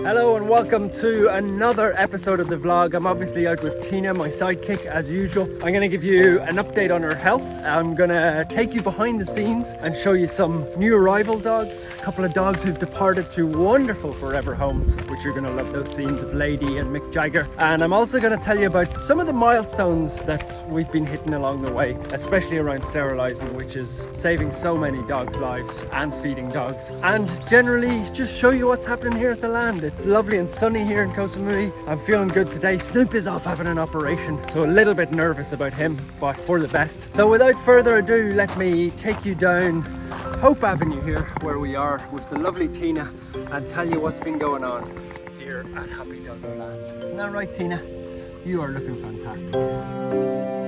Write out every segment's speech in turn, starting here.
Hello and welcome to another episode of the vlog. I'm obviously out with Tina, my sidekick, as usual. I'm going to give you an update on her health. I'm going to take you behind the scenes and show you some new arrival dogs. A couple of dogs who've departed to wonderful forever homes, which you're going to love those scenes of Lady and Mick Jagger. And I'm also going to tell you about some of the milestones that we've been hitting along the way, especially around sterilising, which is saving so many dogs' lives and feeding dogs. And generally just show you what's happening here at the land. It's lovely and sunny here in Koh Samui. I'm feeling good today. Snoop is off having an operation, so a little bit nervous about him, but for the best. So without further ado, let me take you down Hope Avenue here, where we are with the lovely Tina, and tell you what's been going on here at Happy Doggo Land. Isn't that right, Tina? You are looking fantastic.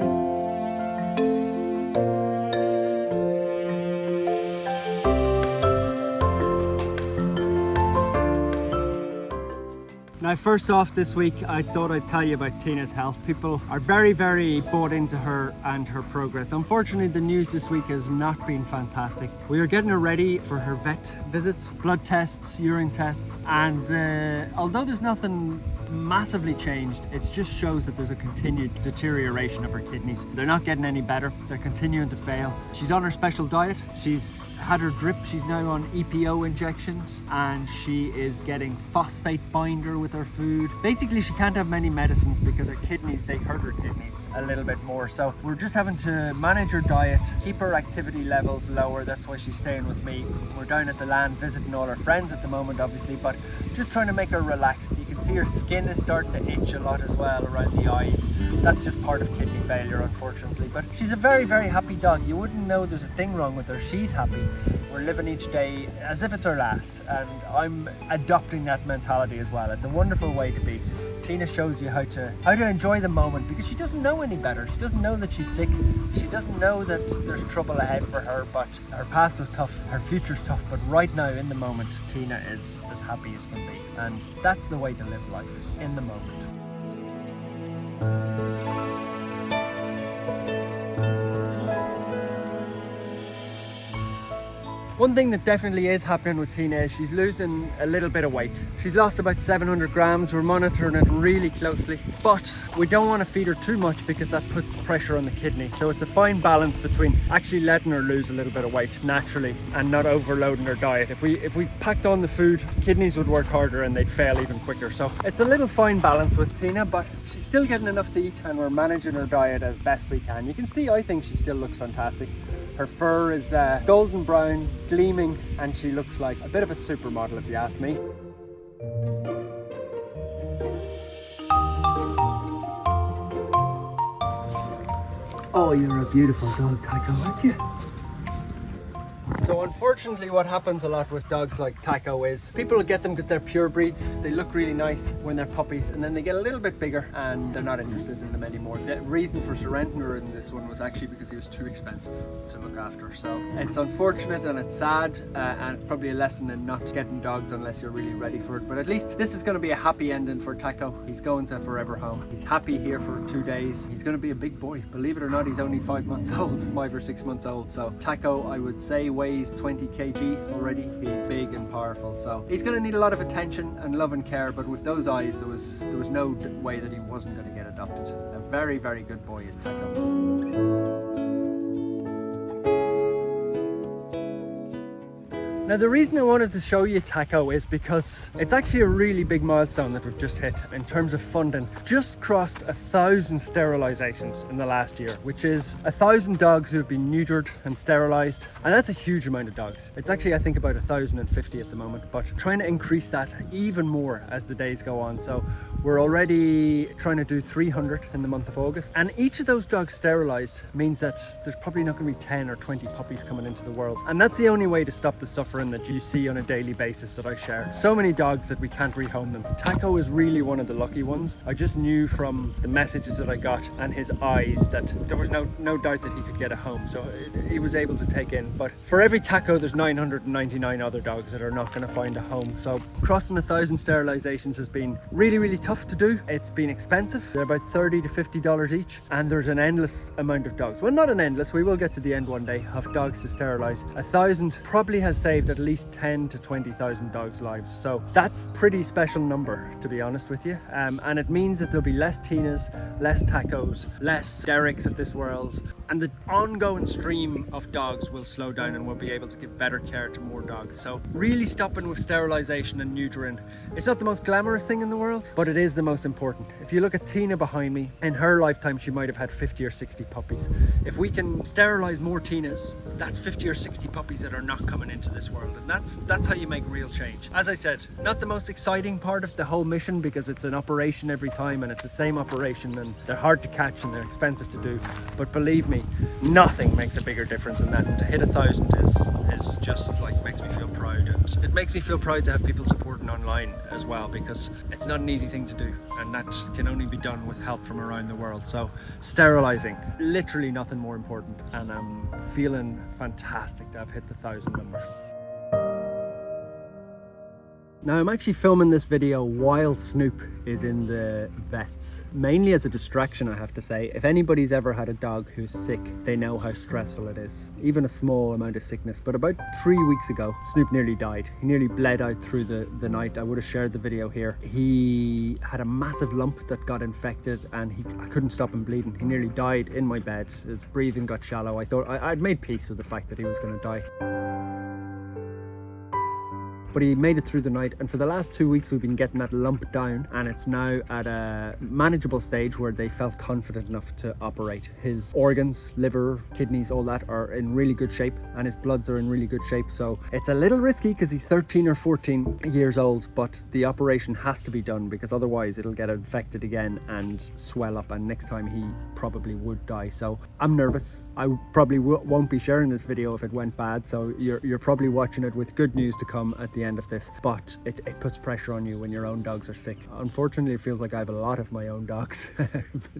Now, first off this week, I thought I'd tell you about Tina's health. People are very, very bought into her and her progress. Unfortunately, the news this week has not been fantastic. We are getting her ready for her vet visits, blood tests, urine tests, and although there's nothing massively changed, it just shows that there's a continued deterioration of her kidneys. They're not getting any better. They're continuing to fail. She's on her special diet. She's had her drip. She's now on EPO injections, and she is getting phosphate binder with her food. Basically, she can't have many medicines because her kidneys, they hurt her kidneys a little bit more. So we're just having to manage her diet, keep her activity levels lower. That's why she's staying with me. We're down at the land visiting all her friends at the moment, obviously, but just trying to make her relaxed. You can see her skin is starting to itch a lot as well around the eyes. That's just part of kidney failure, unfortunately. But she's a very, very happy dog. You wouldn't know there's a thing wrong with her. She's happy. We're living each day as if it's our last, and I'm adopting that mentality as well. It's a wonderful way to be. Tina shows you how to enjoy the moment, because she doesn't know any better. She doesn't know that she's sick. She doesn't know that there's trouble ahead for her, but her past was tough, her future's tough, but right now in the moment, Tina is as happy as can be. And that's the way to live life, in the moment. One thing that definitely is happening with Tina is she's losing a little bit of weight. She's lost about 700 grams. We're monitoring it really closely, but we don't want to feed her too much because that puts pressure on the kidneys. So it's a fine balance between actually letting her lose a little bit of weight naturally and not overloading her diet. If we packed on the food, kidneys would work harder and they'd fail even quicker. So it's a little fine balance with Tina, but she's still getting enough to eat, and we're managing her diet as best we can. You can see, I think she still looks fantastic. Her fur is golden brown, gleaming, and she looks like a bit of a supermodel, if you ask me. Oh, you're a beautiful dog, Taco, aren't you? So unfortunately, what happens a lot with dogs like Taco is people will get them because they're pure breeds. They look really nice when they're puppies, and then they get a little bit bigger and they're not interested in them anymore. The reason for surrendering her in this one was actually because he was too expensive to look after. So it's unfortunate and it's sad, and it's probably a lesson in not getting dogs unless you're really ready for it. But at least this is going to be a happy ending for Taco. He's going to a forever home. He's happy here for 2 days. He's going to be a big boy. Believe it or not, he's only 5 months old, 5 or 6 months old. So Taco, I would say, weighs 20 kg already. He's big and powerful, so he's going to need a lot of attention and love and care, but with those eyes there was no way that he wasn't going to get adopted. A very, very good boy is Taco. Now, the reason I wanted to show you Taco is because it's actually a really big milestone that we've just hit in terms of funding. Just crossed 1,000 sterilizations in the last year, which is 1,000 dogs who have been neutered and sterilized, and that's a huge amount of dogs. It's actually, I think, about 1,050 at the moment, but trying to increase that even more as the days go on. So we're already trying to do 300 in the month of August, and each of those dogs sterilized means that there's probably not going to be 10 or 20 puppies coming into the world, and that's the only way to stop the suffering that you see on a daily basis that I share. So many dogs that we can't rehome them. Taco is really one of the lucky ones. I just knew from the messages that I got and his eyes that there was no doubt that he could get a home, so he was able to take in. But for every Taco, there's 999 other dogs that are not going to find a home. So crossing 1,000 sterilizations has been really, really tough. tough to do. It's been expensive. They're about $30 to $50 each, and there's an endless amount of dogs. Well, not an endless, we will get to the end one day of dogs to sterilize. 1,000 probably has saved at least 10 to 20,000 dogs' lives. So that's a pretty special number, to be honest with you. And it means that there'll be less Tinas, less Tacos, less Derricks of this world, and the ongoing stream of dogs will slow down, and we'll be able to give better care to more dogs. So really stopping with sterilization and neutering. It's not the most glamorous thing in the world, but it is the most important. If you look at Tina behind me, in her lifetime she might have had 50 or 60 puppies. If we can sterilize more Tinas, that's 50 or 60 puppies that are not coming into this world, and that's how you make real change. As I said, not the most exciting part of the whole mission, because it's an operation every time, and it's the same operation, and they're hard to catch and they're expensive to do, but believe me, nothing makes a bigger difference than that. And to hit 1,000 is just like, makes me feel proud, and it makes me feel proud to have people supporting online as well, because it's not an easy thing to do, and that can only be done with help from around the world. So sterilizing, literally nothing more important, and I'm feeling fantastic to have hit the 1,000 number. Now I'm actually filming this video while Snoop is in the vets, mainly as a distraction, I have to say. If anybody's ever had a dog who's sick, they know how stressful it is, even a small amount of sickness. But about 3 weeks ago, Snoop nearly died. He nearly bled out through the night. I would have shared the video here. He had a massive lump that got infected, and I couldn't stop him bleeding. He nearly died in my bed. His breathing got shallow. I thought I'd made peace with the fact that he was going to die. But he made it through the night, and for the last 2 weeks we've been getting that lump down, and it's now at a manageable stage where they felt confident enough to operate. His organs, liver, kidneys, all that are in really good shape, and his bloods are in really good shape. So it's a little risky because he's 13 or 14 years old, but the operation has to be done, because otherwise it'll get infected again and swell up, and next time he probably would die. So I'm nervous. I probably won't be sharing this video if it went bad, so you're probably watching it with good news to come at the end of this, but it puts pressure on you when your own dogs are sick. Unfortunately, it feels like I have a lot of my own dogs,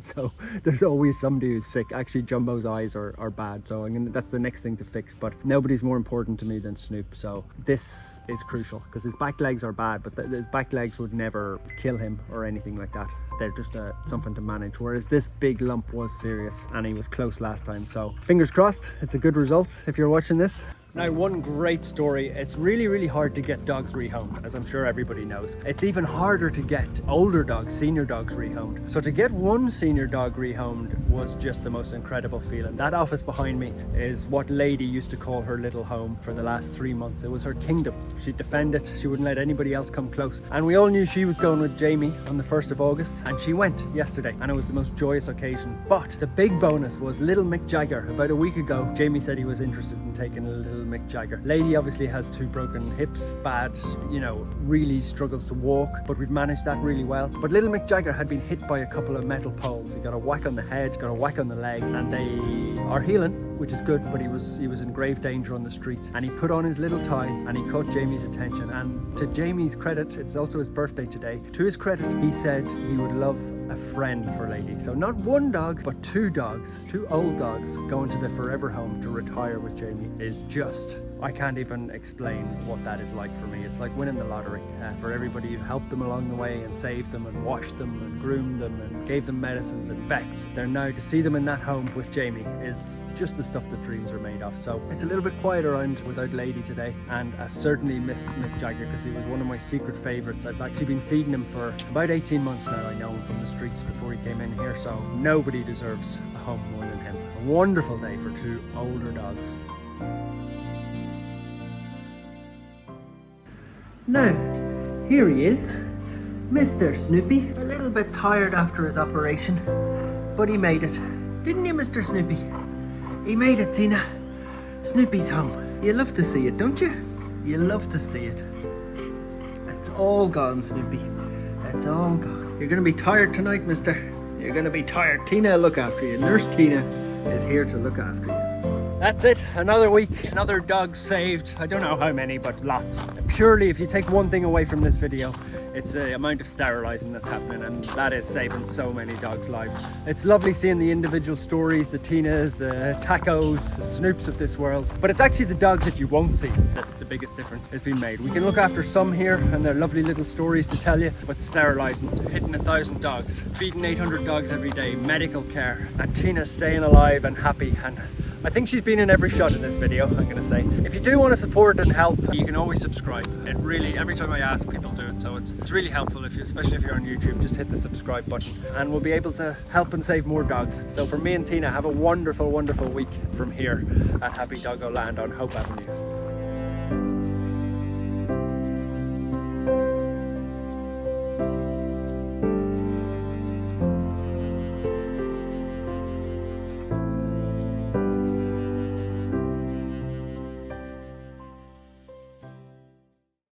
so there's always somebody who's sick. Actually, Jumbo's eyes are bad, so that's the next thing to fix, but nobody's more important to me than Snoop. So this is crucial, because his back legs are bad, but his back legs would never kill him or anything like that. They're just something to manage, whereas this big lump was serious, and he was close last time. So fingers crossed, it's a good result if you're watching this. Now, one great story. It's really, really hard to get dogs rehomed, as I'm sure everybody knows. It's even harder to get older dogs, senior dogs, rehomed. So to get one senior dog rehomed was just the most incredible feeling. That office behind me is what Lady used to call her little home for the last 3 months. It was her kingdom. She'd defend it. She wouldn't let anybody else come close. And we all knew she was going with Jamie on the 1st of August, and she went yesterday, and it was the most joyous occasion. But the big bonus was little Mick Jagger. About a week ago, Jamie said he was interested in taking a little Mick Jagger. Lady obviously has 2 broken hips, bad, really struggles to walk, but we've managed that really well. But little Mick Jagger had been hit by a couple of metal poles. He got a whack on the head, got a whack on the leg, and they are healing, which is good, but he was in grave danger on the streets. And he put on his little tie, and he caught Jamie's attention. And to Jamie's credit, it's also his birthday today. To his credit, he said he would love a friend for Lady. So not one dog, but 2 dogs, 2 old dogs going to the forever home to retire with Jamie is just, I can't even explain what that is like for me. It's like winning the lottery. For everybody who helped them along the way and saved them and washed them and groomed them and gave them medicines and vets, they're now to see them in that home with Jamie is just the stuff that dreams are made of. So it's a little bit quiet around without Lady today, and I certainly miss Mick Jagger because he was one of my secret favourites. I've actually been feeding him for about 18 months now. I know him from the streets before he came in here, so nobody deserves a home more than him. A wonderful day for 2 older dogs. Now, here he is, Mr. Snoopy. A little bit tired after his operation, but he made it. Didn't you, Mr. Snoopy? He made it, Tina. Snoopy's home. You love to see it, don't you? You love to see it. It's all gone, Snoopy. It's all gone. You're going to be tired tonight, mister. You're going to be tired. Tina will look after you. Nurse Tina is here to look after you. That's it, another week, another dog saved. I don't know how many, but lots. Purely, if you take one thing away from this video, it's the amount of sterilising that's happening, and that is saving so many dogs' lives. It's lovely seeing the individual stories, the Tinas, the Tacos, the Snoops of this world, but it's actually the dogs that you won't see that the biggest difference has been made. We can look after some here, and they're lovely little stories to tell you, but sterilising, hitting 1,000 dogs, feeding 800 dogs every day, medical care, and Tina staying alive and happy, and I think she's been in every shot in this video, I'm gonna say. If you do want to support and help, you can always subscribe. It really, every time I ask, people do it, so it's really helpful, especially if you're on YouTube. Just hit the subscribe button and we'll be able to help and save more dogs. So for me and Tina, have a wonderful, wonderful week from here at Happy Doggo Land on Hope Avenue.